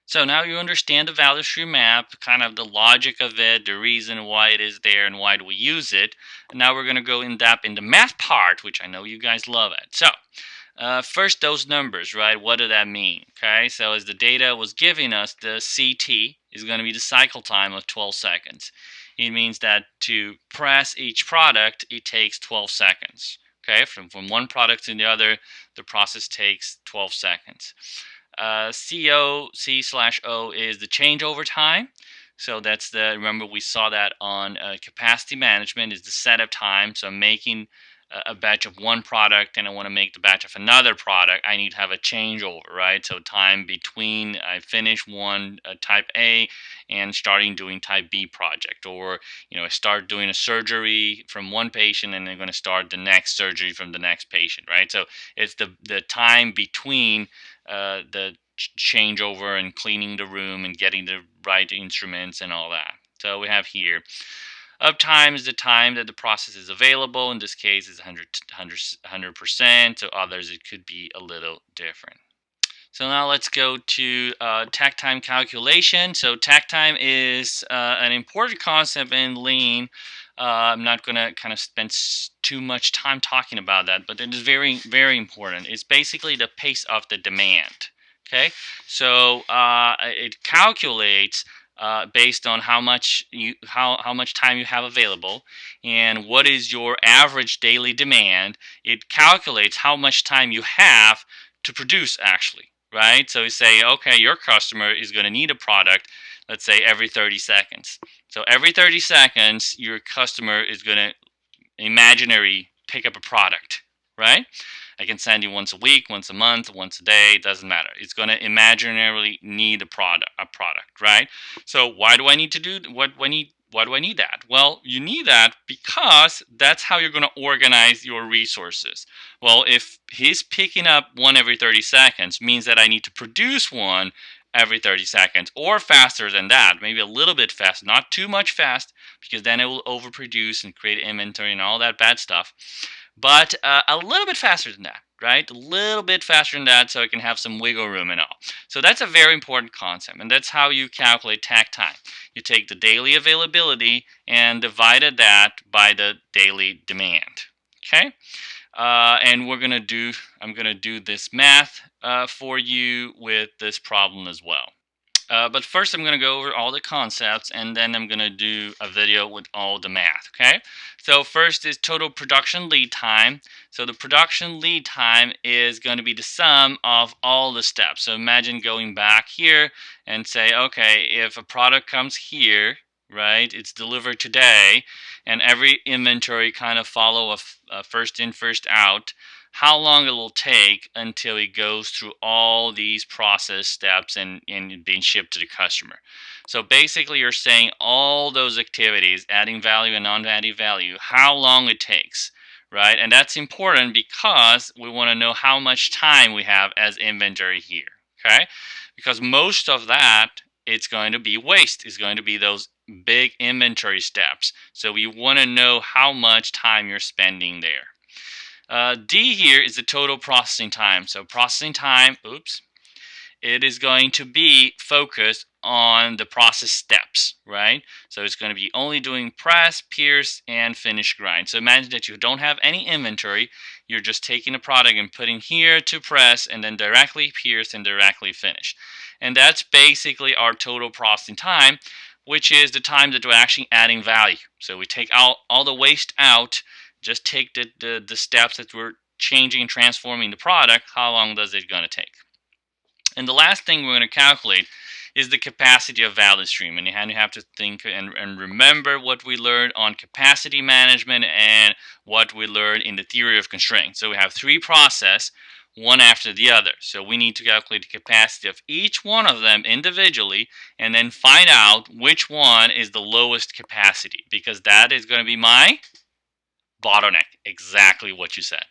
So now you understand the value stream map, kind of the logic of it, the reason why it is there, and why do we use it. And now we're going to go in depth in the math part, which I know you guys love it. So first, those numbers, right? What do that mean? Okay, so as the data was giving us, the CT is going to be the cycle time of 12 seconds. It means that to press each product, it takes 12 seconds. Okay, from one product to the other, the process takes 12 seconds. C/O is the changeover time. So that's remember we saw that on capacity management is the setup time. So I'm making a batch of one product and I want to make the batch of another product. I need to have a changeover, right? So time between I finish one type A and starting doing type B project, or I start doing a surgery from one patient and I'm going to start the next surgery from the next patient, right? So it's the time between the changeover and cleaning the room and getting the right instruments and all that. So we have here uptime is the time that the process is available. In this case, it's 100%. So others, it could be a little different. So now let's go to takt time calculation. So takt time is an important concept in Lean. I'm not going to kind of spend too much time talking about that, but it is very, very important. It's basically the pace of the demand. Okay, so it calculates based on how much time you have available and what is your average daily demand. It calculates how much time you have to produce actually, right? So we say, okay, your customer is going to need a product, let's say every 30 seconds. So every 30 seconds, your customer is going to imaginary pick up a product, right? I can send you once a week, once a month, once a day. It doesn't matter. It's going to imaginarily need a product, right? So why do I need to do what? Why do I need that? Well, you need that because that's how you're going to organize your resources. Well, if he's picking up one every 30 seconds, means that I need to produce one every 30 seconds or faster than that, maybe a little bit fast, not too much fast, because then it will overproduce and create inventory and all that bad stuff. But a little bit faster than that, right? A little bit faster than that so it can have some wiggle room and all. So that's a very important concept, and that's how you calculate takt time. You take the daily availability and divided that by the daily demand. Okay? And I'm gonna do this math for you with this problem as well. But first, I'm going to go over all the concepts, and then I'm going to do a video with all the math, okay? So first is total production lead time. So the production lead time is going to be the sum of all the steps. So imagine going back here and say, okay, if a product comes here, right, it's delivered today, and every inventory kind of follow a first in, first out, how long it will take until it goes through all these process steps and being shipped to the customer. So basically you're saying all those activities, adding value and non-adding value, how long it takes, right? And that's important because we want to know how much time we have as inventory here, okay? Because most of that, it's going to be waste. It's going to be those big inventory steps. So we want to know how much time you're spending there. D here is the total processing time. So processing time, it is going to be focused on the process steps, right? So it's going to be only doing press, pierce, and finish grind. So imagine that you don't have any inventory. You're just taking a product and putting here to press and then directly pierce and directly finish. And that's basically our total processing time, which is the time that we're actually adding value. So we take all the waste out, just take the steps that we're changing and transforming the product. How long does it going to take? And the last thing we're going to calculate is the capacity of value stream. And you have to think and remember what we learned on capacity management and what we learned in the theory of constraints. So we have three processes, one after the other. So we need to calculate the capacity of each one of them individually and then find out which one is the lowest capacity, because that is going to be my bottleneck. Exactly what you said.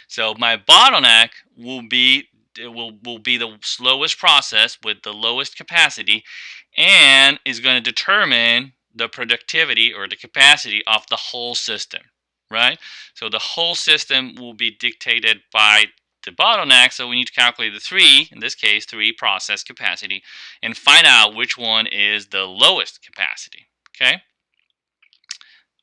So my bottleneck will be the slowest process with the lowest capacity, and is going to determine the productivity or the capacity of the whole system, right? So the whole system will be dictated by the bottleneck, so we need to calculate the 3, in this case 3 process capacity, and find out which one is the lowest capacity. Okay,